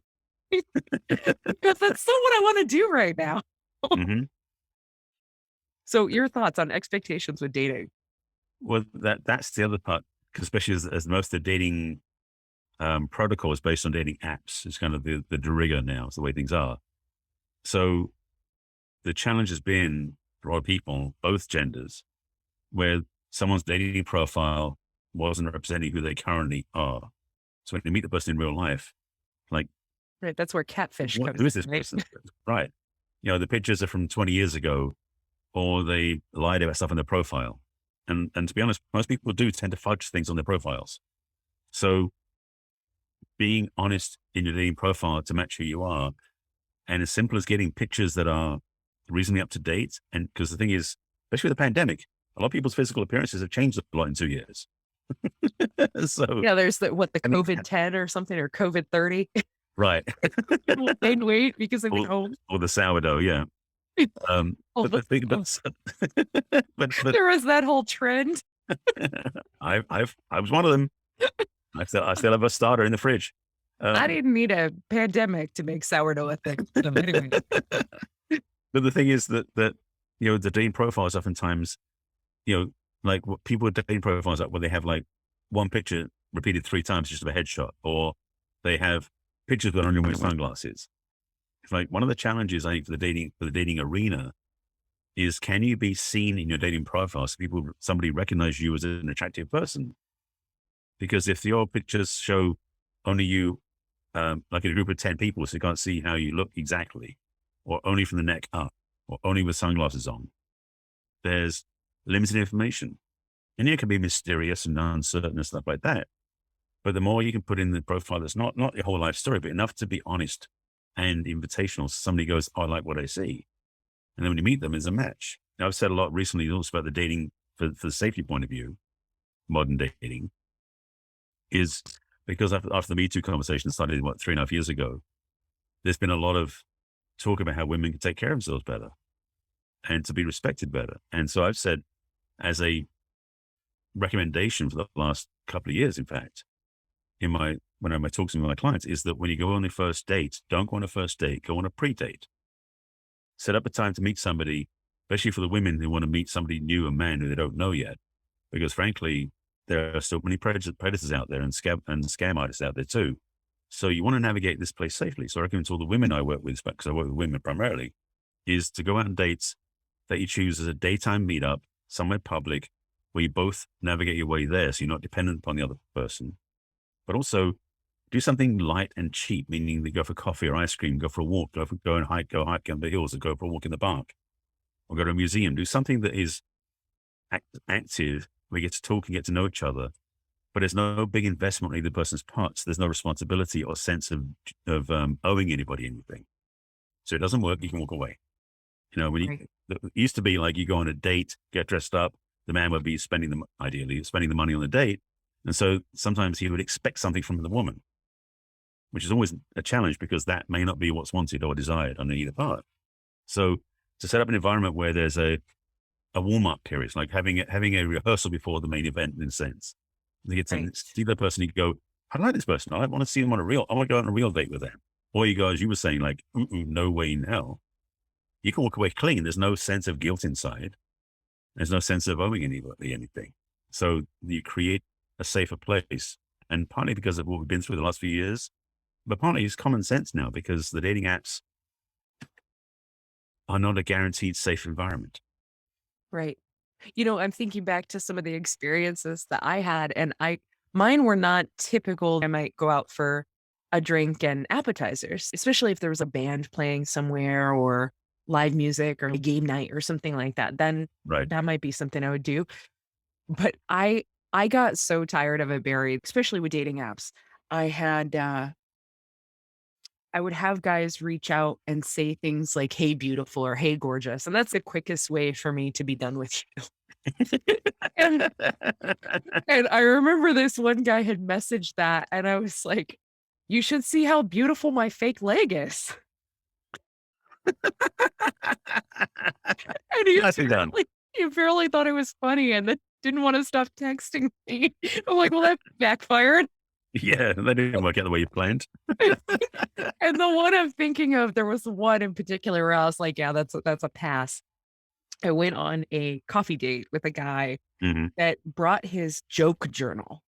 Because that's not what I want to do right now. Hmm. So your thoughts on expectations with dating? Well, that's the other part, 'cause especially as most of the dating protocol is based on dating apps. It's kind of the de rigueur now. It's the way things are. So the challenge has been for a lot of people, both genders, where someone's dating profile wasn't representing who they currently are. So when you meet the person in real life, like, Right. That's where catfish who comes is in, this right? person? Right. The pictures are from 20 years ago, or they lied about stuff in their profile. And to be honest, most people do tend to fudge things on their profiles. So being honest in your dating profile to match who you are, and as simple as getting pictures that are reasonably up to date. And because the thing is, especially with the pandemic, a lot of people's physical appearances have changed a lot in 2 years. So, Yeah, there's the I mean, COVID-10 or something or COVID-30. right. People gain weight because they've been or, home. or the sourdough, yeah. Oh, But the thing, oh, but there was that whole trend. I was one of them. I still have a starter in the fridge. I Um, didn't need a pandemic to make sourdough a thing. So anyway. but the thing is that the dating profiles oftentimes, like what people with dating profiles like where they have like one picture repeated 3 times just of a headshot, or they have pictures but only wearing sunglasses. It's like one of the challenges I think for the dating arena is, can you be seen in your dating profile so somebody recognize you as an attractive person? Because if your pictures show only you, like in a group of 10 people, so you can't see how you look exactly, or only from the neck up, or only with sunglasses on, there's limited information. And it can be mysterious and uncertain and stuff like that. But the more you can put in the profile that's not your whole life story, but enough to be honest and invitational. So somebody goes, oh, I like what I see. And then when you meet them, it's a match. Now, I've said a lot recently also about the dating for the safety point of view, modern dating, is because after the Me Too conversation started, 3.5 years ago, there's been a lot of talk about how women can take care of themselves better and to be respected better. And so I've said, as a recommendation for the last couple of years, in fact, when I'm talking to my clients, is that when you go on a first date, don't go on a first date, go on a pre-date. Set up a time to meet somebody, especially for the women who want to meet somebody new, a man who they don't know yet. Because frankly, there are so many predators out there and scam artists out there too. So you want to navigate this place safely. So I recommend to all the women I work with, because I work with women primarily, is to go out on dates that you choose as a daytime meetup, somewhere public, where you both navigate your way there so you're not dependent upon the other person. But also do something light and cheap, meaning they go for coffee or ice cream, go for a walk, go hike on the hills, or go for a walk in the park, or go to a museum. Do something that is active, where you get to talk and get to know each other, but there's no big investment on either person's part. So there's no responsibility or sense of owing anybody anything. So it doesn't work, you can walk away. It used to be like you go on a date, get dressed up, the man would be ideally spending the money on the date. And so sometimes he would expect something from the woman, which is always a challenge because that may not be what's wanted or desired on either part. So to set up an environment where there's a warm-up period, like having a rehearsal before the main event, in a sense. You get to see the person, you go, I like this person. I want to see them I want to go on a real date with them. Or you go, as you were saying, like, no way in hell. You can walk away clean. There's no sense of guilt inside. There's no sense of owing anybody anything. So you create a safer place. And partly because of what we've been through the last few years, but partly it's common sense now because the dating apps are not a guaranteed safe environment. Right. I'm thinking back to some of the experiences that I had, and mine were not typical. I might go out for a drink and appetizers, especially if there was a band playing somewhere or live music or a game night or something like that. Then Right. that might be something I would do. But I got so tired of it, Barry, especially with dating apps. I would have guys reach out and say things like, "Hey, beautiful," or "Hey, gorgeous." And that's the quickest way for me to be done with you. And and I remember this one guy had messaged that, and I was like, "You should see how beautiful my fake leg is." And Nicely done. he apparently thought it was funny and then didn't wanna stop texting me. I'm like, "Well, that backfired." Yeah, that didn't work out the way you planned. And the one I'm thinking of, there was one in particular where I was like, "Yeah, that's a pass." I went on a coffee date with a guy Mm-hmm. that brought his joke journal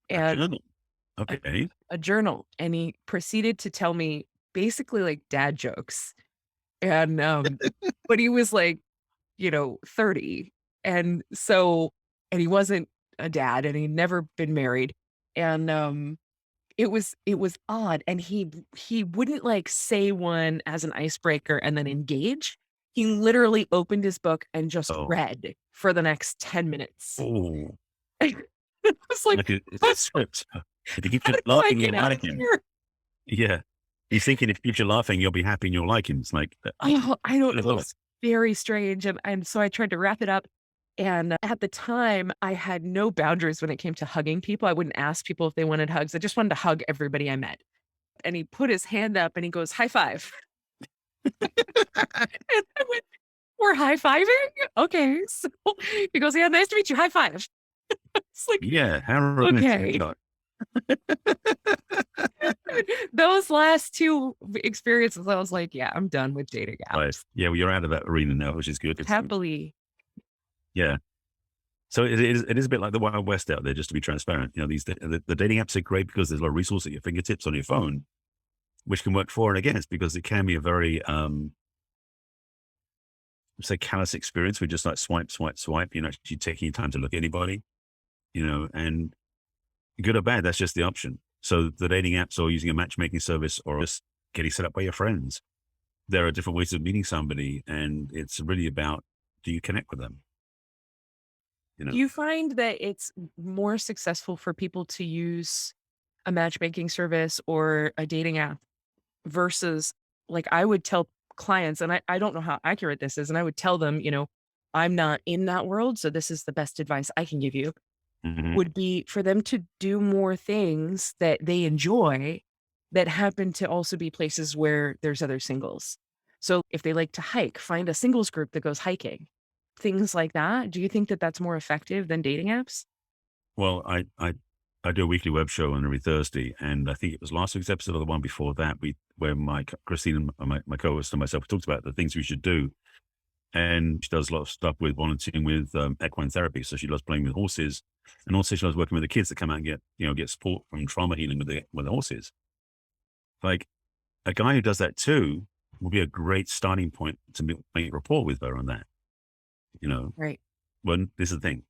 and Okay. a journal, and he proceeded to tell me basically like dad jokes. And, but he was like, 30. And so, and he wasn't a dad and he'd never been married. And, it was odd. And he wouldn't like say one as an icebreaker and then engage. He literally opened his book and just Oh. read for the next 10 minutes. Oh. I was like, Like it's a "What's script. If you keep how do I laughing, get you'll out like of him. here?" Yeah. He's thinking if you keep laughing, you'll be happy and you'll like him. It's like, I don't know. oh, It's very strange. And so I tried to wrap it up. And at the time, I had no boundaries when it came to hugging people. I wouldn't ask people if they wanted hugs. I just wanted to hug everybody I met. And he put his hand up and he goes, "High five." And I went, "We're high fiving? Okay." So he goes, "Yeah, nice to meet you. High five." It's like, yeah. How romantic. okay. Those last two experiences, I was like, yeah, I'm done with dating Right. apps. Yeah. Well, you're out of that arena now, which is good. Happily. Yeah. So it is a bit like the Wild West out there, just to be transparent. The dating apps are great because there's a lot of resources at your fingertips on your phone, which can work for and against because it can be a very, say callous experience. We just like swipe, swipe, swipe, actually taking your time to look at anybody, and good or bad, that's just the option. So the dating apps or using a matchmaking service or just getting set up by your friends, there are different ways of meeting somebody. And it's really about do you connect with them? You Do know? you find that it's more successful for people to use a matchmaking service or a dating app versus like I would tell clients, and I don't know how accurate this is, and I would tell them, I'm not in that world, so this is the best advice I can give you, Mhm. would be for them to do more things that they enjoy that happen to also be places where there's other singles. So if they like to hike, find a singles group that goes hiking. Things like that. Do you think that that's more effective than dating apps? Well, I do a weekly web show on every Thursday, and I think it was last week's episode or the one before that, where Christine and my co-host and myself talked about the things we should do. And she does a lot of stuff with volunteering with equine therapy. So she loves playing with horses, and also she loves working with the kids that come out and get support from trauma healing with the horses. Like a guy who does that too will be a great starting point to make rapport with her on that. You know, Right. when this is the thing.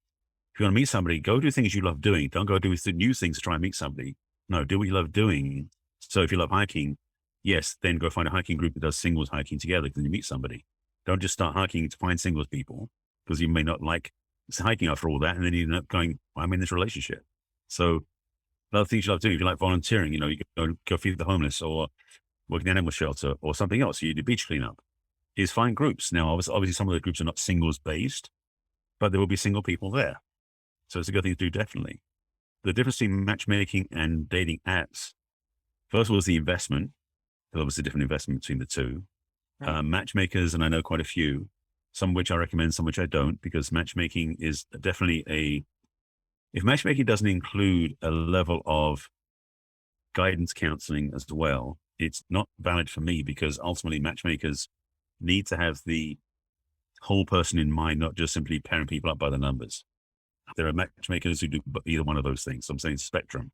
If you want to meet somebody, go do things you love doing. Don't go do new things to try and meet somebody. No, do what you love doing. So if you love hiking, yes, then go find a hiking group that does singles hiking together because you meet somebody. Don't just start hiking to find singles people because you may not like hiking after all that. And then you end up going, well, I'm in this relationship. So other things you love doing. If you like volunteering, you go feed the homeless or work in an animal shelter or something else. You do beach cleanup. Is find groups. Now, obviously some of the groups are not singles based, but there will be single people there. So it's a good thing to do, definitely. The difference between matchmaking and dating apps, first of all, is the investment. There's obviously a different investment between the two. Right. Matchmakers, and I know quite a few, some which I recommend, some which I don't, because matchmaking is definitely if matchmaking doesn't include a level of guidance counseling as well, it's not valid for me because ultimately matchmakers need to have the whole person in mind, not just simply pairing people up by the numbers. There are matchmakers who do either one of those things. So I'm saying spectrum.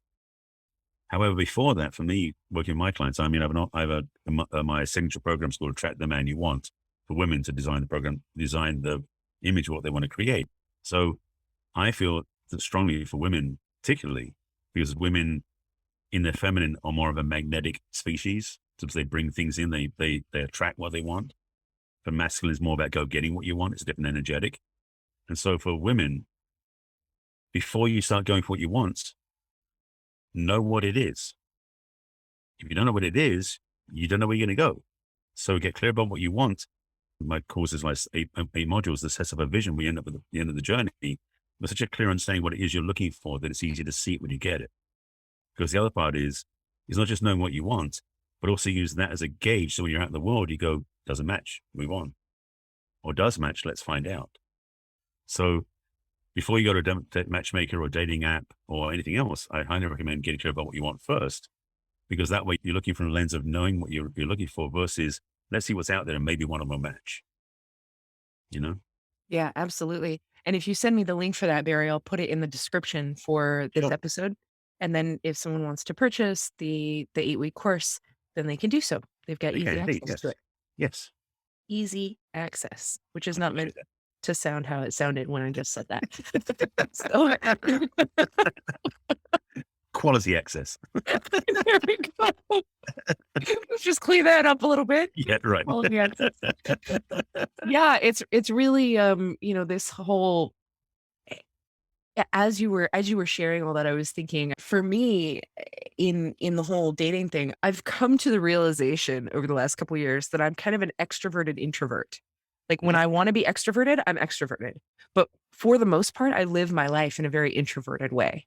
However, before that, for me, working with my clients, I mean, my signature program is called Attract the Man You Want for women to design the program, design the image of what they want to create. So I feel that strongly for women, particularly because women in their feminine are more of a magnetic species. So they bring things in, they attract what they want. For masculine is more about go getting what you want. It's a different energetic. And so for women, before you start going for what you want, know what it is. If you don't know what it is, you don't know where you're going to go. So get clear about what you want. My course is like eight modules that sets up a vision. We end up at the end of the journey with such a clear understanding what it is you're looking for that it's easy to see it when you get it. Because the other part is not just knowing what you want, but also use that as a gauge. So when you're out in the world, you go, doesn't match, move on. Or does match, let's find out. So before you go to a matchmaker or dating app or anything else, I highly recommend getting clear about what you want first, because that way you're looking from a lens of knowing what you're looking for versus let's see what's out there and maybe one of them will match, you know? Yeah, absolutely. And if you send me the link for that, Barry, I'll put it in the description for this Sure. episode. And then if someone wants to purchase the 8-week course, then they can do so. They've got Okay, easy indeed. access to Yes. it. Yes. Easy access, which is I not meant appreciate to sound how it sounded when I just said that. So that. Quality access. there we go. Let's just clean that up a little bit. Yeah, right. Quality access. Yeah, it's really this whole as you were sharing all that, I was thinking, for me, in the whole dating thing, I've come to the realization over the last couple of years that I'm kind of an extroverted introvert. Like when Mhm. I want to be extroverted, I'm extroverted. But for the most part, I live my life in a very introverted way.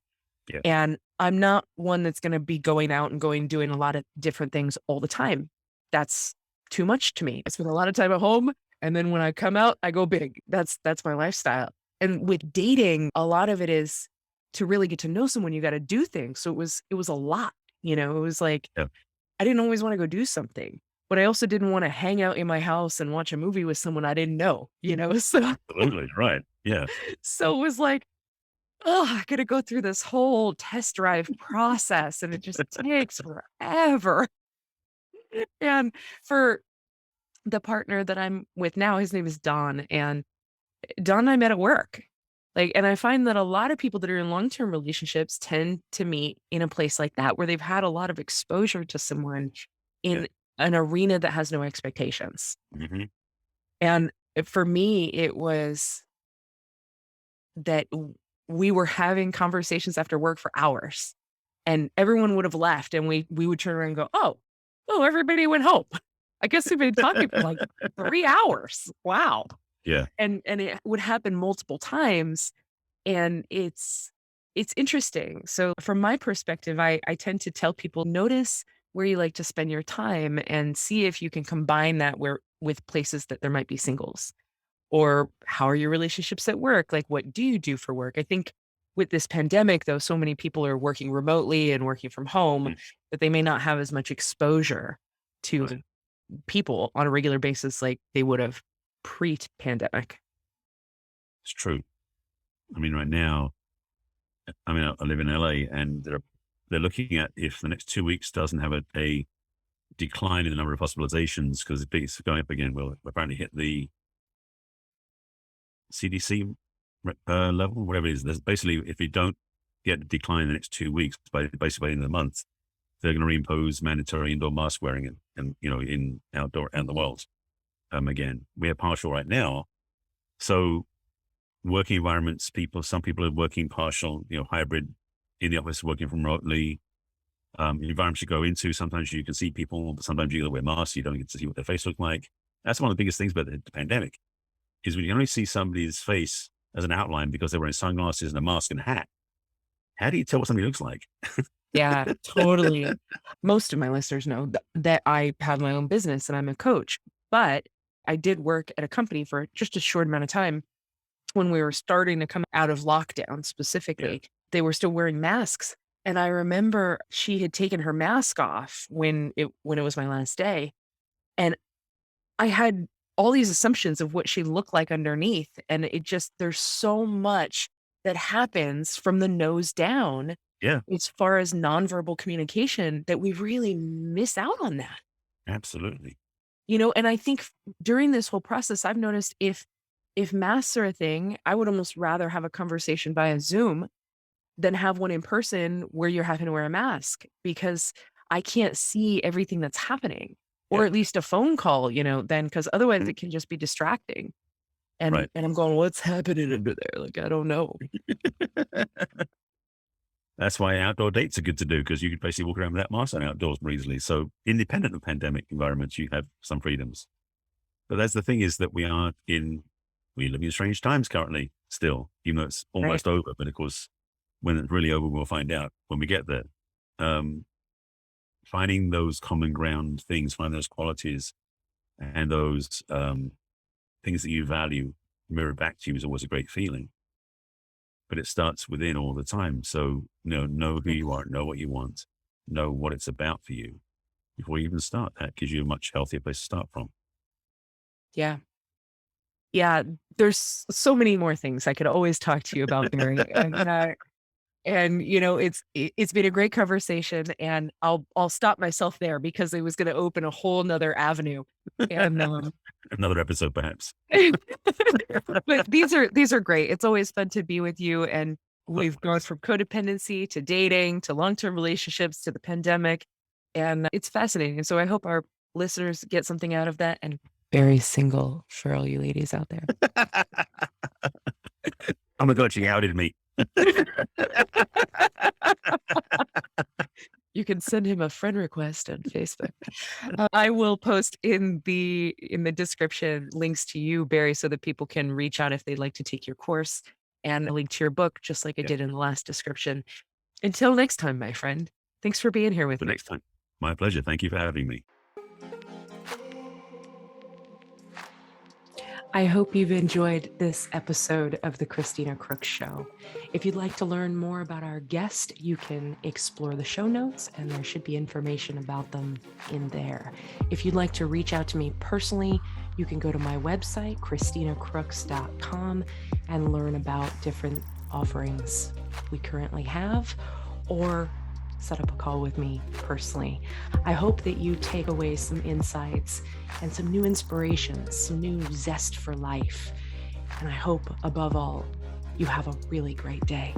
Yeah. And I'm not one that's going to be going out and doing a lot of different things all the time. That's too much to me. I spend a lot of time at home, and then when I come out, I go big. That's my lifestyle. And with dating, a lot of it is to really get to know someone, you got to do things. So it was a lot, It was like Yeah. I didn't always want to go do something, but I also didn't want to hang out in my house and watch a movie with someone I didn't know. Absolutely. Right. Yeah. So it was like, oh, I gotta go through this whole test drive process and it just takes forever. And for the partner that I'm with now, his name is Don, and Don and I met at work. And I find that a lot of people that are in long-term relationships tend to meet in a place like that where they've had a lot of exposure to someone Yeah. in an arena that has no expectations. Hmm. And For me, it was that we were having conversations after work for hours, and everyone would have left, and we would turn around and go, oh, everybody went home. I guess we've been talking for like 3 hours. Wow. Yeah. And it would happen multiple times, and it's interesting. So from my perspective, I tend to tell people, notice where you like to spend your time and see if you can combine that where with places that there might be singles. Or how are your relationships at work? Like, what do you do for work? I think with this pandemic, though, so many people are working remotely and working from home Mm. that they may not have as much exposure to Right. people on a regular basis like they would have pre-pandemic. It's true. I mean, right now, I mean, I live in LA, and they're looking at if the next 2 weeks doesn't have a decline in the number of hospitalizations because it's going up again. We'll apparently hit the CDC level, whatever it is. There's basically, if you don't get a decline in the next 2 weeks, basically by the end of the month, they're going to reimpose mandatory indoor mask wearing and in outdoor and the world again. We are partial right now, so working environments, some people are working partial, hybrid in the office, working from remotely. Environments you go into, sometimes you can see people, but sometimes you got to wear masks. You don't get to see what their face looks like. That's one of the biggest things about the pandemic is when you only see somebody's face as an outline because they're wearing sunglasses and a mask and a hat. How do you tell what somebody looks like? Yeah, totally. Most of my listeners know that I have my own business and I'm a coach, but I did work at a company for just a short amount of time when we were starting to come out of lockdown Yeah, specifically. They were still wearing masks. And I remember she had taken her mask off when it was my last day. And I had all these assumptions of what she looked like underneath. And it just, there's so much that happens from the nose down yeah, as far as nonverbal communication that we really miss out on that. absolutely. And I think during this whole process, I've noticed if masks are a thing, I would almost rather have a conversation via Zoom than have one in person where you're having to wear a mask because I can't see everything that's happening, or Yeah, at least a phone call, then because otherwise mm, it can just be distracting. And right. and I'm going, what's happening under there? Like, I don't know. That's why outdoor dates are good to do because you can basically walk around with that mask on outdoors more easily. So independent of pandemic environments, you have some freedoms. But that's the thing is that we live in strange times currently still, even though it's Right. almost over. But of course, when it's really over, we'll find out when we get there. Um, Finding those common ground things, finding those qualities and those things that you value mirrored back to you is always a great feeling. But it starts within all the time. So, know who you are, know what you want, know what it's about for you before you even start. That gives you a much healthier place to start from. Yeah. Yeah. There's so many more things I could always talk to you about, Barry. It's been a great conversation, and I'll stop myself there because it was going to open a whole nother avenue. And Another episode, perhaps. but these are great. It's always fun to be with you, and we've gone Likewise. from codependency to dating to long-term relationships to the pandemic, and it's fascinating. And so I hope our listeners get something out of that. And very single for all you ladies out there. Oh my God, she outed me. You can send him a friend request on Facebook. I will post in the description links to you, Barry, so that people can reach out if they'd like to take your course, and a link to your book, just like I Yeah, did in the last description. Until next time, my friend. Thanks for being here with but me. next time. My pleasure. Thank you for having me. I hope you've enjoyed this episode of The Christina Crooks Show. If you'd like to learn more about our guest, you can explore the show notes, and there should be information about them in there. If you'd like to reach out to me personally, you can go to my website, christinacrooks.com, and learn about different offerings we currently have, or set up a call with me personally. I hope that you take away some insights and some new inspirations, some new zest for life. And I hope, above all, you have a really great day.